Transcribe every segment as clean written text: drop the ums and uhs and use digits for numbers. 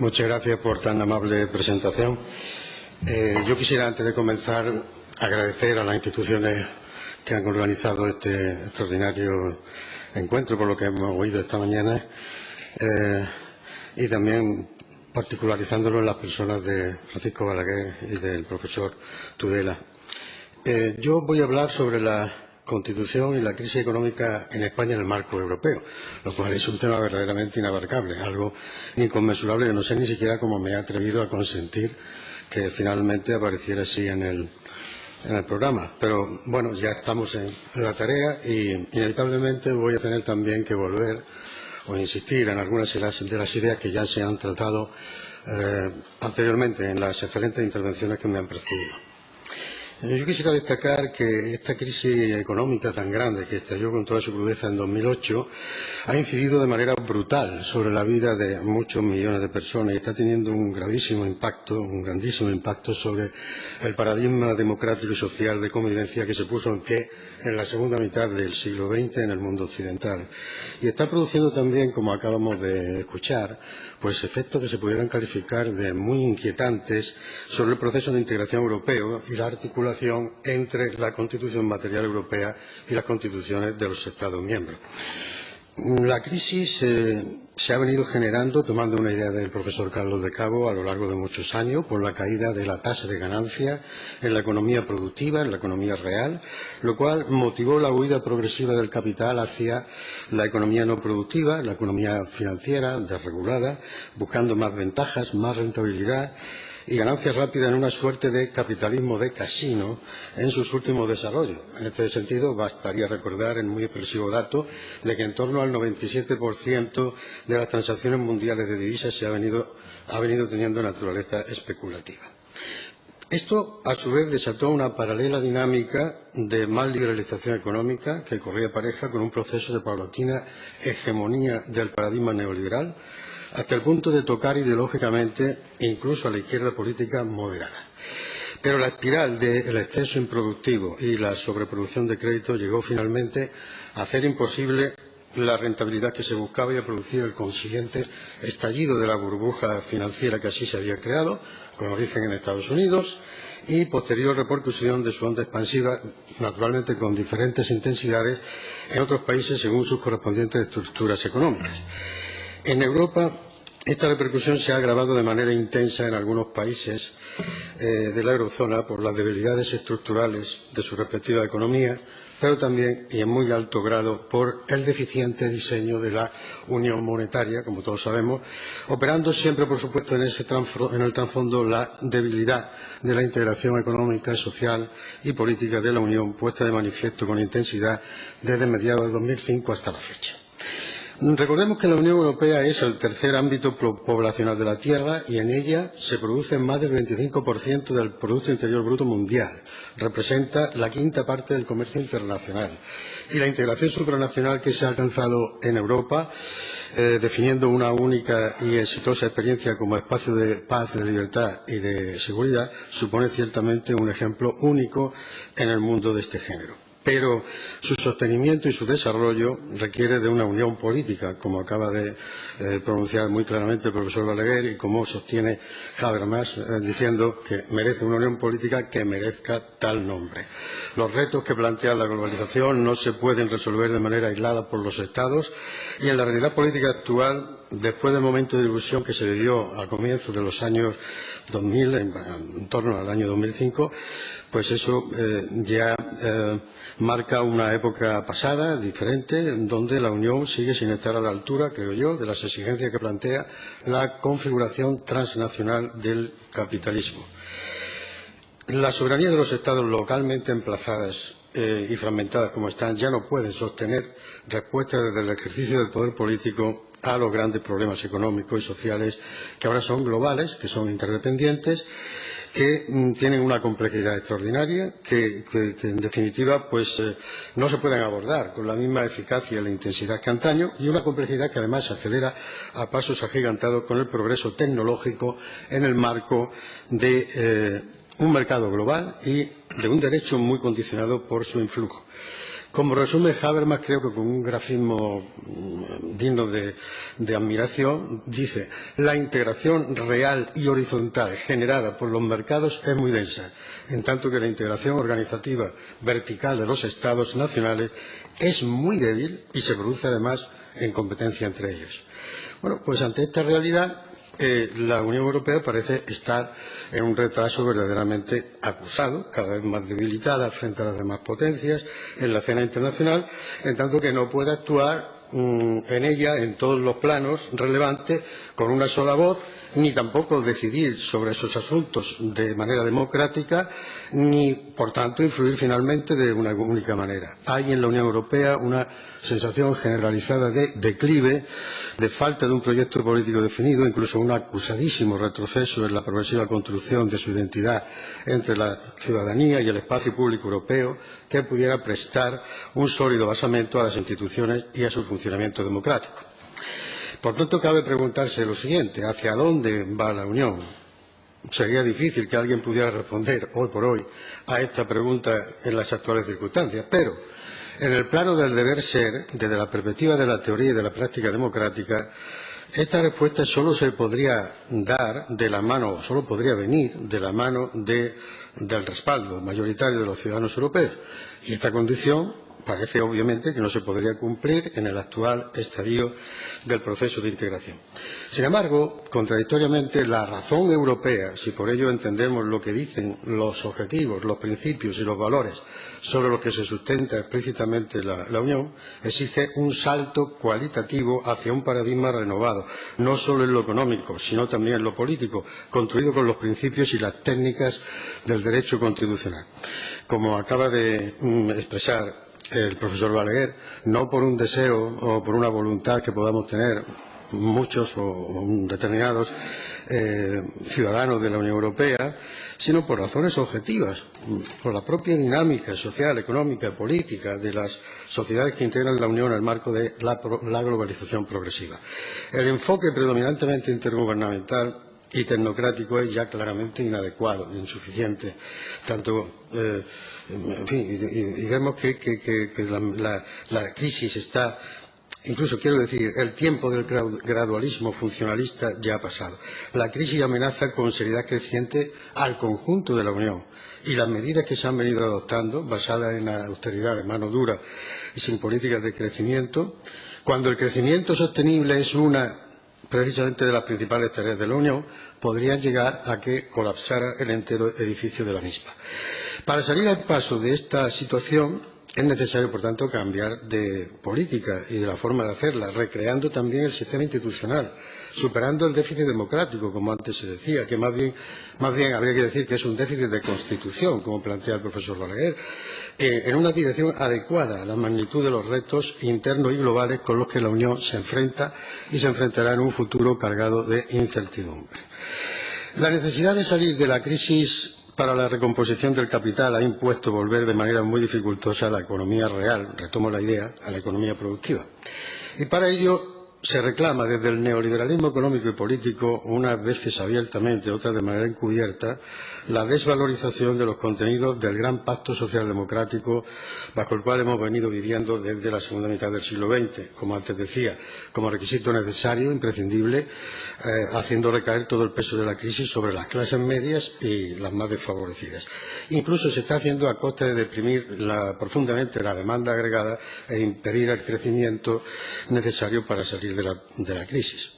Muchas gracias por tan amable presentación. Yo quisiera, antes de comenzar, agradecer a las instituciones que han organizado este extraordinario encuentro, por lo que hemos oído esta mañana, y también particularizándolo en las personas de Francisco Balaguer y del profesor Tudela. Yo voy a hablar sobre la Constitución y la crisis económica en España en el marco europeo, lo cual es un tema verdaderamente inabarcable, algo inconmensurable que no sé ni siquiera cómo me he atrevido a consentir que finalmente apareciera así en el programa. Pero bueno, ya estamos en la tarea y inevitablemente voy a tener también que volver o insistir en algunas de las ideas que ya se han tratado anteriormente en las excelentes intervenciones que me han precedido. Yo quisiera destacar que esta crisis económica tan grande que estalló con toda su crudeza en 2008 ha incidido de manera brutal sobre la vida de muchos millones de personas y está teniendo un grandísimo impacto sobre el paradigma democrático y social de convivencia que se puso en pie en la segunda mitad del siglo XX en el mundo occidental. Y está produciendo también, como acabamos de escuchar, pues efectos que se pudieran calificar de muy inquietantes sobre el proceso de integración europeo y la articulación entre la Constitución material europea y las constituciones de los Estados miembros. La crisis se ha venido generando, tomando una idea del profesor Carlos de Cabo, a lo largo de muchos años, por la caída de la tasa de ganancia en la economía productiva, en la economía real, lo cual motivó la huida progresiva del capital hacia la economía no productiva, la economía financiera, desregulada, buscando más ventajas, más rentabilidad y ganancias rápidas en una suerte de capitalismo de casino en sus últimos desarrollos. En este sentido, bastaría recordar el muy expresivo dato de que en torno al 97% de las transacciones mundiales de divisas ha venido teniendo naturaleza especulativa. Esto, a su vez, desató una paralela dinámica de más liberalización económica que corría pareja con un proceso de paulatina hegemonía del paradigma neoliberal, hasta el punto de tocar ideológicamente incluso a la izquierda política moderada. Pero la espiral del exceso improductivo y la sobreproducción de crédito llegó finalmente a hacer imposible la rentabilidad que se buscaba y a producir el consiguiente estallido de la burbuja financiera que así se había creado, con origen en Estados Unidos, y posterior repercusión de su onda expansiva, naturalmente con diferentes intensidades, en otros países según sus correspondientes estructuras económicas. En Europa, esta repercusión se ha agravado de manera intensa en algunos países de la eurozona por las debilidades estructurales de su respectiva economía, pero también, y en muy alto grado, por el deficiente diseño de la unión monetaria, como todos sabemos, operando siempre, por supuesto, en el trasfondo la debilidad de la integración económica, social y política de la Unión, puesta de manifiesto con intensidad desde mediados de 2005 hasta la fecha. Recordemos que la Unión Europea es el tercer ámbito poblacional de la Tierra y en ella se produce más del 25% del Producto Interior Bruto mundial. Representa la quinta parte del comercio internacional. Y la integración supranacional que se ha alcanzado en Europa, definiendo una única y exitosa experiencia como espacio de paz, de libertad y de seguridad, supone ciertamente un ejemplo único en el mundo de este género. Pero su sostenimiento y su desarrollo requiere de una unión política, como acaba de pronunciar muy claramente el profesor Balaguer y como sostiene Habermas, diciendo que merece una unión política que merezca tal nombre. Los retos que plantea la globalización no se pueden resolver de manera aislada por los Estados y en la realidad política actual, después del momento de ilusión que se vivió a comienzos de los años 2000, en torno al año 2005, pues eso ya marca una época pasada, diferente, donde la Unión sigue sin estar a la altura, creo yo, de las exigencias que plantea la configuración transnacional del capitalismo. La soberanía de los Estados localmente emplazadas y fragmentadas como están ya no pueden sostener respuestas desde el ejercicio del poder político a los grandes problemas económicos y sociales que ahora son globales, que son interdependientes, que tienen una complejidad extraordinaria, que en definitiva pues no se pueden abordar con la misma eficacia y la intensidad que antaño, y una complejidad que además se acelera a pasos agigantados con el progreso tecnológico en el marco de un mercado global y de un derecho muy condicionado por su influjo. Como resume Habermas, creo que con un grafismo digno de admiración, dice: la integración real y horizontal generada por los mercados es muy densa, en tanto que la integración organizativa vertical de los Estados nacionales es muy débil y se produce además en competencia entre ellos. Bueno, pues ante esta realidad, la Unión Europea parece estar en un retraso verdaderamente acusado, cada vez más debilitada frente a las demás potencias en la escena internacional, en tanto que no puede actuar en ella en todos los planos relevantes con una sola voz, ni tampoco decidir sobre esos asuntos de manera democrática, ni, por tanto, influir finalmente de una única manera. Hay en la Unión Europea una sensación generalizada de declive, de falta de un proyecto político definido, incluso un acusadísimo retroceso en la progresiva construcción de su identidad entre la ciudadanía y el espacio público europeo, que pudiera prestar un sólido basamento a las instituciones y a su funcionamiento democrático. Por tanto, cabe preguntarse lo siguiente: ¿hacia dónde va la Unión? Sería difícil que alguien pudiera responder hoy por hoy a esta pregunta en las actuales circunstancias, pero en el plano del deber ser, desde la perspectiva de la teoría y de la práctica democrática, esta respuesta solo se podría dar de la mano, o solo podría venir de la mano del respaldo mayoritario de los ciudadanos europeos. Y esta condición parece obviamente que no se podría cumplir en el actual estadio del proceso de integración. Sin embargo, contradictoriamente, la razón europea, si por ello entendemos lo que dicen los objetivos, los principios y los valores sobre los que se sustenta explícitamente la Unión, exige un salto cualitativo hacia un paradigma renovado, no solo en lo económico, sino también en lo político, construido con los principios y las técnicas del derecho constitucional. Como acaba de expresar el profesor Balaguer, no por un deseo o por una voluntad que podamos tener muchos o determinados ciudadanos de la Unión Europea, sino por razones objetivas, por la propia dinámica social, económica, política de las sociedades que integran la Unión en el marco de la globalización progresiva. El enfoque predominantemente intergubernamental y tecnocrático es ya claramente inadecuado, insuficiente, tanto en fin, y vemos que la crisis está, incluso quiero decir, el tiempo del gradualismo funcionalista ya ha pasado. La crisis amenaza con seriedad creciente al conjunto de la Unión, y las medidas que se han venido adoptando, basadas en la austeridad de mano dura y sin políticas de crecimiento, cuando el crecimiento sostenible es una precisamente de las principales tareas de la Unión, podrían llegar a que colapsara el entero edificio de la misma. Para salir al paso de esta situación es necesario, por tanto, cambiar de política y de la forma de hacerla, recreando también el sistema institucional, superando el déficit democrático, como antes se decía, que más bien habría que decir que es un déficit de constitución, como plantea el profesor Balaguer, en una dirección adecuada a la magnitud de los retos internos y globales con los que la Unión se enfrenta y se enfrentará en un futuro cargado de incertidumbre. La necesidad de salir de la crisis para la recomposición del capital ha impuesto volver de manera muy dificultosa a la economía real, retomo la idea, a la economía productiva. Y para ello se reclama desde el neoliberalismo económico y político, unas veces abiertamente, otras de manera encubierta, la desvalorización de los contenidos del gran pacto social democrático bajo el cual hemos venido viviendo desde la segunda mitad del siglo XX, como antes decía, como requisito necesario, imprescindible, haciendo recaer todo el peso de la crisis sobre las clases medias y las más desfavorecidas. Incluso se está haciendo a costa de deprimir profundamente la demanda agregada e impedir el crecimiento necesario para salir de la crisis.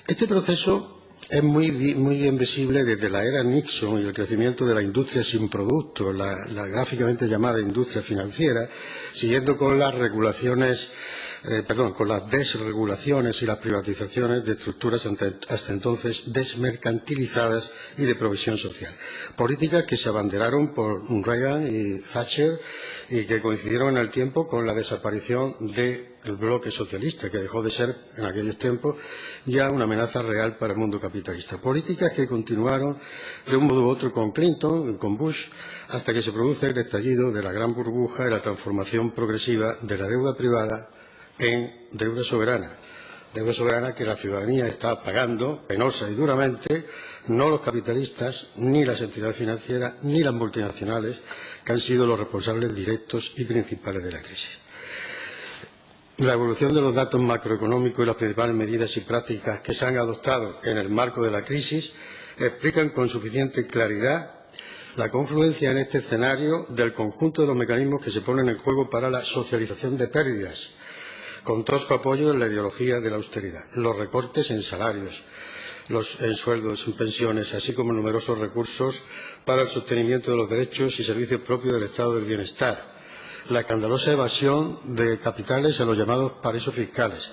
Este proceso es muy bien visible desde la era Nixon y el crecimiento de la industria sin producto, la gráficamente llamada industria financiera, siguiendo con las con las desregulaciones y las privatizaciones de estructuras hasta entonces desmercantilizadas y de provisión social. Políticas que se abanderaron por Reagan y Thatcher y que coincidieron en el tiempo con la desaparición del bloque socialista, que dejó de ser en aquellos tiempos ya una amenaza real para el mundo capitalista. Políticas que continuaron de un modo u otro con Clinton y con Bush hasta que se produce el estallido de la gran burbuja y la transformación progresiva de la deuda privada en deuda soberana, deuda soberana que la ciudadanía está pagando penosa y duramente, no los capitalistas, ni las entidades financieras, ni las multinacionales, que han sido los responsables directos y principales de la crisis. La evolución de los datos macroeconómicos y las principales medidas y prácticas que se han adoptado en el marco de la crisis explican con suficiente claridad la confluencia en este escenario del conjunto de los mecanismos que se ponen en juego para la socialización de pérdidas, con tosco apoyo en la ideología de la austeridad, los recortes en salarios, en sueldos, en pensiones, así como numerosos recursos para el sostenimiento de los derechos y servicios propios del Estado del bienestar, la escandalosa evasión de capitales en los llamados paraísos fiscales,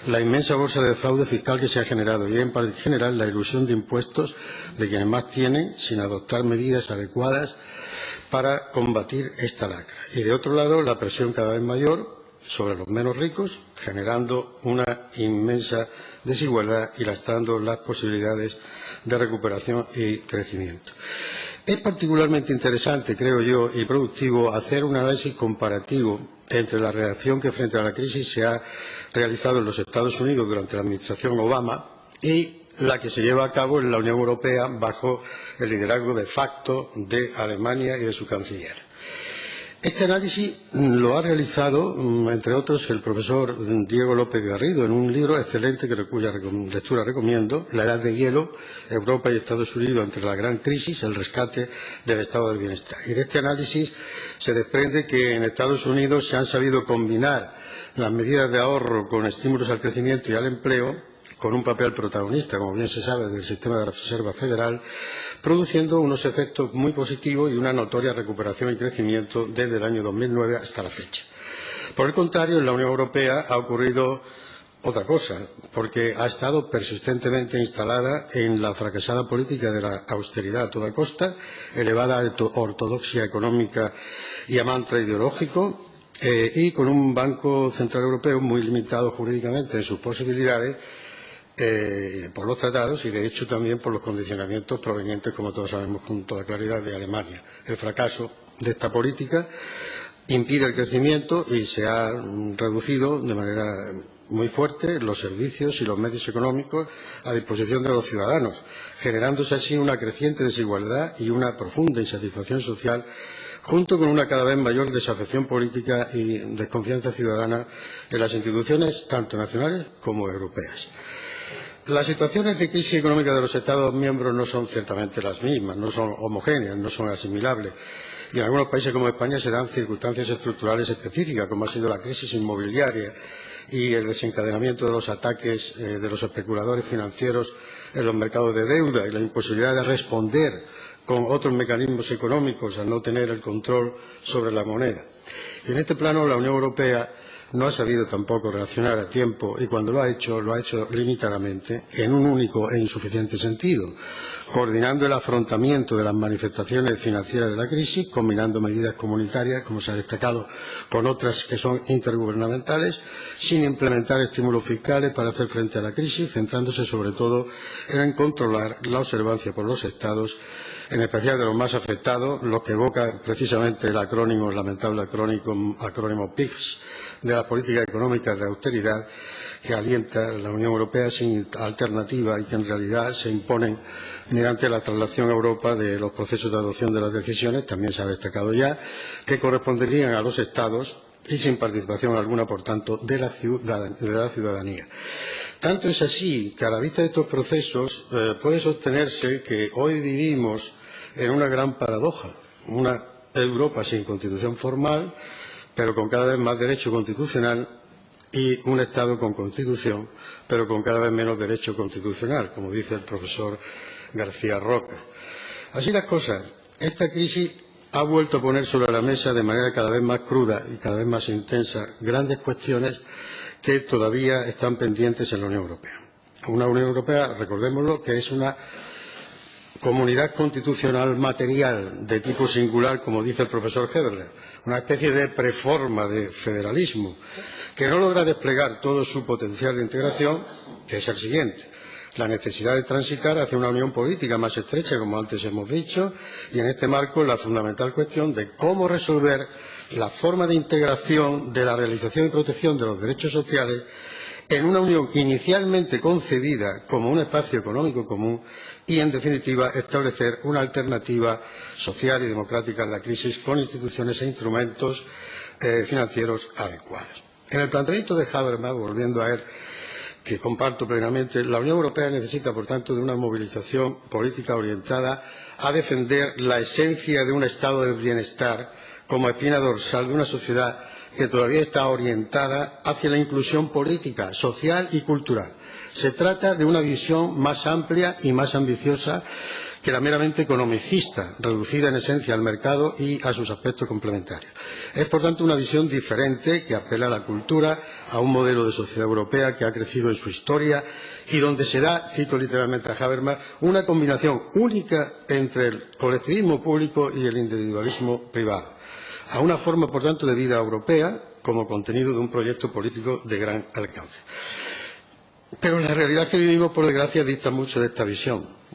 la inmensa bolsa de fraude fiscal que se ha generado y, en general, la ilusión de impuestos de quienes más tienen sin adoptar medidas adecuadas para combatir esta lacra. Y, de otro lado, la presión cada vez mayor sobre los menos ricos, generando una inmensa desigualdad y lastrando las posibilidades de recuperación y crecimiento. Es particularmente interesante, creo yo, y productivo hacer un análisis comparativo entre la reacción que frente a la crisis se ha realizado en los Estados Unidos durante la administración Obama y la que se lleva a cabo en la Unión Europea bajo el liderazgo de facto de Alemania y de su canciller. Este análisis lo ha realizado, entre otros, el profesor Diego López Garrido en un libro excelente cuya lectura recomiendo, La Edad de Hielo, Europa y Estados Unidos ante la gran crisis, el rescate del estado del bienestar. Y de este análisis se desprende que en Estados Unidos se han sabido combinar las medidas de ahorro con estímulos al crecimiento y al empleo, con un papel protagonista, como bien se sabe, del sistema de la Reserva Federal, produciendo unos efectos muy positivos y una notoria recuperación y crecimiento desde el año 2009 hasta la fecha. Por el contrario, en la Unión Europea ha ocurrido otra cosa, porque ha estado persistentemente instalada en la fracasada política de la austeridad a toda costa, elevada ortodoxia económica y a mantra ideológico, y con un Banco Central Europeo muy limitado jurídicamente en sus posibilidades, por los tratados y, de hecho, también por los condicionamientos provenientes, como todos sabemos con toda claridad, de Alemania. El fracaso de esta política impide el crecimiento y se ha reducido de manera muy fuerte los servicios y los medios económicos a disposición de los ciudadanos, generándose así una creciente desigualdad y una profunda insatisfacción social, junto con una cada vez mayor desafección política y desconfianza ciudadana en las instituciones tanto nacionales como europeas. Las situaciones de crisis económica de los Estados miembros no son ciertamente las mismas, no son homogéneas, no son asimilables. Y en algunos países como España se dan circunstancias estructurales específicas, como ha sido la crisis inmobiliaria y el desencadenamiento de los ataques de los especuladores financieros en los mercados de deuda y la imposibilidad de responder con otros mecanismos económicos al no tener el control sobre la moneda. Y en este plano la Unión Europea no ha sabido tampoco reaccionar a tiempo y cuando lo ha hecho limitadamente en un único e insuficiente sentido, coordinando el afrontamiento de las manifestaciones financieras de la crisis, combinando medidas comunitarias, como se ha destacado, con otras que son intergubernamentales, sin implementar estímulos fiscales para hacer frente a la crisis, centrándose sobre todo en controlar la observancia por los Estados, en especial de los más afectados, los que evoca precisamente el lamentable acrónimo PIGS, de las políticas económicas de austeridad que alienta la Unión Europea sin alternativa y que en realidad se imponen mediante la traslación a Europa de los procesos de adopción de las decisiones, también se ha destacado ya, que corresponderían a los Estados y sin participación alguna, por tanto, de la ciudadanía. Tanto es así que a la vista de estos procesos puede sostenerse que hoy vivimos en una gran paradoja, una Europa sin constitución formal, pero con cada vez más derecho constitucional, y un Estado con constitución, pero con cada vez menos derecho constitucional, como dice el profesor García Roca. Así las cosas, esta crisis ha vuelto a poner sobre la mesa de manera cada vez más cruda y cada vez más intensa grandes cuestiones que todavía están pendientes en la Unión Europea. Una Unión Europea, recordémoslo, que es una comunidad constitucional material de tipo singular, como dice el profesor Heberler, una especie de preforma de federalismo que no logra desplegar todo su potencial de integración, que es el siguiente: la necesidad de transitar hacia una unión política más estrecha, como antes hemos dicho, y en este marco la fundamental cuestión de cómo resolver la forma de integración de la realización y protección de los derechos sociales en una unión inicialmente concebida como un espacio económico común y, en definitiva, establecer una alternativa social y democrática a la crisis con instituciones e instrumentos financieros adecuados. En el planteamiento de Habermas, volviendo a él, que comparto plenamente, la Unión Europea necesita, por tanto, de una movilización política orientada a defender la esencia de un estado de bienestar como espina dorsal de una sociedad que todavía está orientada hacia la inclusión política, social y cultural. Se trata de una visión más amplia y más ambiciosa que la meramente economicista, reducida en esencia al mercado y a sus aspectos complementarios. Es, por tanto, una visión diferente que apela a la cultura, a un modelo de sociedad europea que ha crecido en su historia y donde se da, cito literalmente a Habermas, una combinación única entre el colectivismo público y el individualismo privado, a una forma, por tanto, de vida europea como contenido de un proyecto político de gran alcance. Pero la realidad que vivimos, por desgracia, dista mucho de esta visión.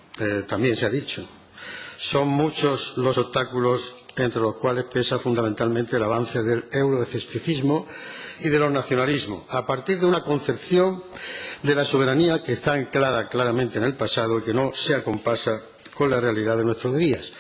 También se ha dicho. Son muchos los obstáculos entre los cuales pesa fundamentalmente el avance del euroescepticismo y de los nacionalismos, a partir de una concepción de la soberanía que está anclada claramente en el pasado y que no se acompasa con la realidad de nuestros días,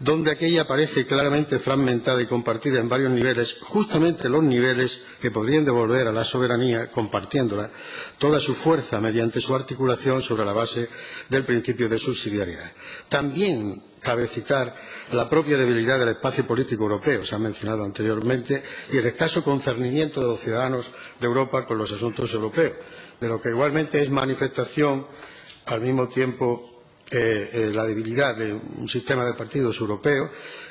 donde aquella aparece claramente fragmentada y compartida en varios niveles, justamente los niveles que podrían devolver a la soberanía, compartiéndola, toda su fuerza mediante su articulación sobre la base del principio de subsidiariedad. También cabe citar la propia debilidad del espacio político europeo, se ha mencionado anteriormente, y el escaso concernimiento de los ciudadanos de Europa con los asuntos europeos, de lo que igualmente es manifestación, al mismo tiempo, la debilidad de un sistema de partidos europeos,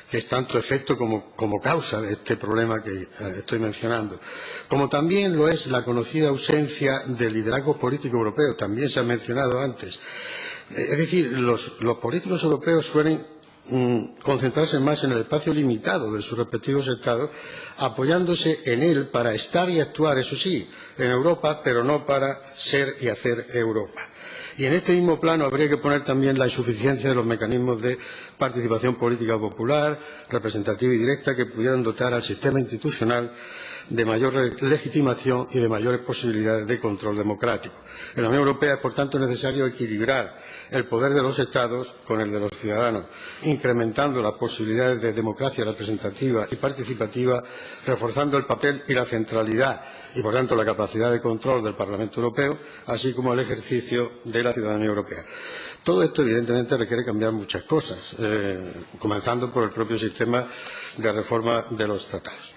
que es tanto efecto como causa de este problema que estoy mencionando. Como también lo es la conocida ausencia de liderazgo político europeo, también se ha mencionado antes. Es decir, los políticos europeos suelen concentrarse más en el espacio limitado de sus respectivos estados, apoyándose en él para estar y actuar, eso sí, en Europa, pero no para ser y hacer Europa. Y en este mismo plano habría que poner también la insuficiencia de los mecanismos de participación política popular, representativa y directa que pudieran dotar al sistema institucional de mayor legitimación y de mayores posibilidades de control democrático. En la Unión Europea es, por tanto, necesario equilibrar el poder de los Estados con el de los ciudadanos, incrementando las posibilidades de democracia representativa y participativa, reforzando el papel y la centralidad y, por tanto, la capacidad de control del Parlamento Europeo, así como el ejercicio de la ciudadanía europea. Todo esto, evidentemente, requiere cambiar muchas cosas, comenzando por el propio sistema de reforma de los tratados.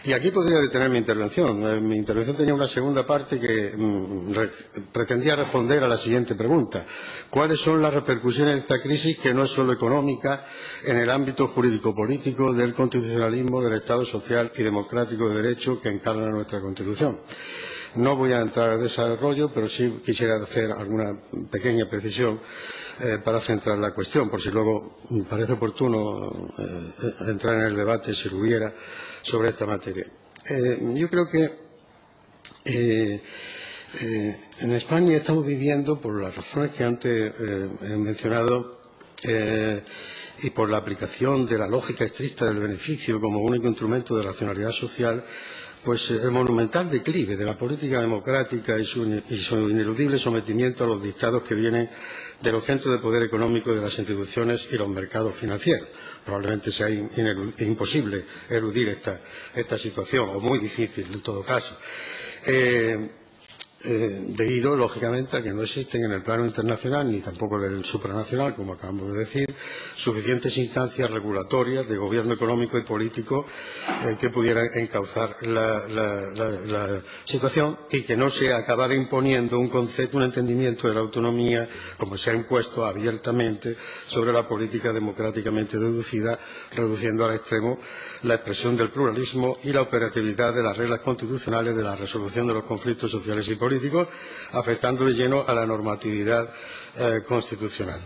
Y aquí podría detener mi intervención. Mi intervención tenía una segunda parte que pretendía responder a la siguiente pregunta. ¿Cuáles son las repercusiones de esta crisis, que no es solo económica, en el ámbito jurídico-político del constitucionalismo, del Estado social y democrático de derecho que encarna nuestra Constitución? No voy a entrar al desarrollo, pero sí quisiera hacer alguna pequeña precisión para centrar la cuestión, por si luego me parece oportuno entrar en el debate, si lo hubiera, sobre esta materia. Yo creo que en España estamos viviendo, por las razones que antes he mencionado, y por la aplicación de la lógica estricta del beneficio como único instrumento de racionalidad social, pues el monumental declive de la política democrática y su ineludible sometimiento a los dictados que vienen de los centros de poder económico de las instituciones y los mercados financieros. Probablemente sea imposible eludir esta situación, o muy difícil en todo caso. Debido, lógicamente, a que no existen en el plano internacional, ni tampoco en el supranacional, como acabamos de decir, suficientes instancias regulatorias de gobierno económico y político que pudieran encauzar la situación y que no se acabara imponiendo un concepto, un entendimiento de la autonomía, como se ha impuesto abiertamente sobre la política democráticamente deducida, reduciendo al extremo la expresión del pluralismo y la operatividad de las reglas constitucionales de la resolución de los conflictos sociales y políticos, afectando de lleno a la normatividad constitucional.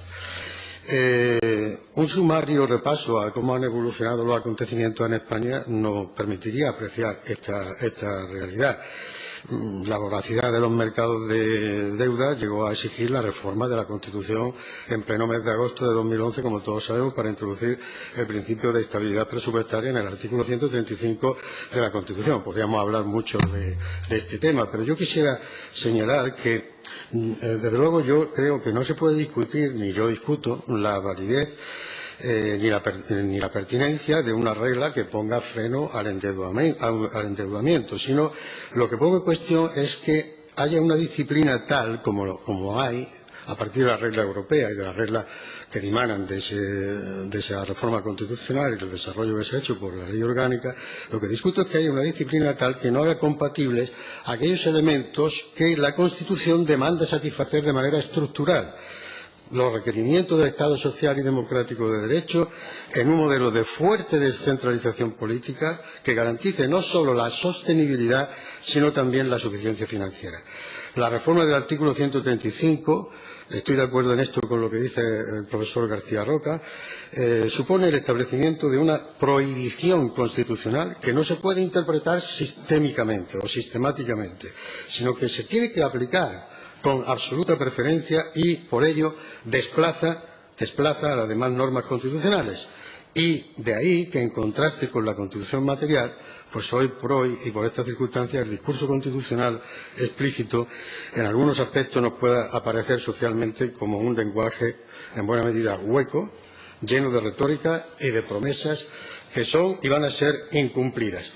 Un sumario repaso a cómo han evolucionado los acontecimientos en España nos permitiría apreciar esta realidad. la voracidad de los mercados de deuda llegó a exigir la reforma de la Constitución en pleno mes de agosto de 2011, como todos sabemos, para introducir el principio de estabilidad presupuestaria en el artículo 135 de la Constitución. Podríamos hablar mucho de este tema, pero yo quisiera señalar que, desde luego, yo creo que no se puede discutir, ni yo discuto, la validez ni la pertinencia de una regla que ponga freno al endeudamiento, sino lo que pongo en cuestión es que haya una disciplina tal como hay a partir de la regla europea y de las reglas que dimanan de esa reforma constitucional y del desarrollo que se ha hecho por la ley orgánica. Lo que discuto es que haya una disciplina tal que no haga compatibles aquellos elementos que la Constitución demanda satisfacer de manera estructural: los requerimientos del Estado social y democrático de derecho en un modelo de fuerte descentralización política que garantice no solo la sostenibilidad, sino también la suficiencia financiera. La reforma del artículo 135, estoy de acuerdo en esto con lo que dice el profesor García Roca, supone el establecimiento de una prohibición constitucional que no se puede interpretar sistémicamente o sistemáticamente, sino que se tiene que aplicar con absoluta preferencia y, por ello, desplaza a las demás normas constitucionales. Y de ahí que, en contraste con la Constitución material, pues hoy por hoy y por estas circunstancias, el discurso constitucional explícito en algunos aspectos nos pueda aparecer socialmente como un lenguaje en buena medida hueco, lleno de retórica y de promesas que son y van a ser incumplidas.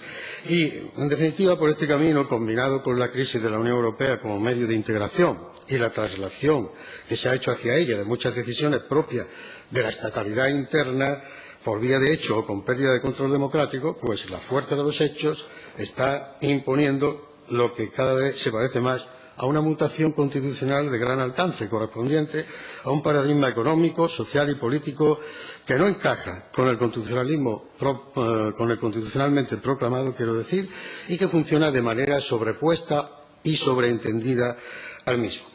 Y, en definitiva, por este camino, combinado con la crisis de la Unión Europea como medio de integración y la traslación que se ha hecho hacia ella de muchas decisiones propias de la estatalidad interna, por vía de hecho o con pérdida de control democrático, pues la fuerza de los hechos está imponiendo lo que cada vez se parece más a una mutación constitucional de gran alcance, correspondiente a un paradigma económico, social y político que no encaja con el constitucionalmente proclamado, quiero decir, y que funciona de manera sobrepuesta y sobreentendida al mismo.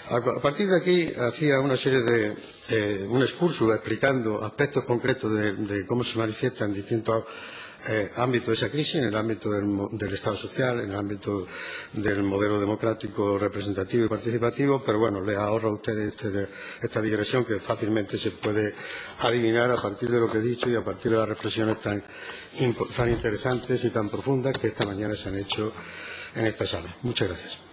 A partir de aquí hacía una serie de un excursus explicando aspectos concretos de cómo se manifiesta en distintos ámbito de esa crisis, en el ámbito del Estado social, en el ámbito del modelo democrático, representativo y participativo, pero bueno, les ahorro a ustedes esta digresión que fácilmente se puede adivinar a partir de lo que he dicho y a partir de las reflexiones tan interesantes y tan profundas que esta mañana se han hecho en esta sala. Muchas gracias.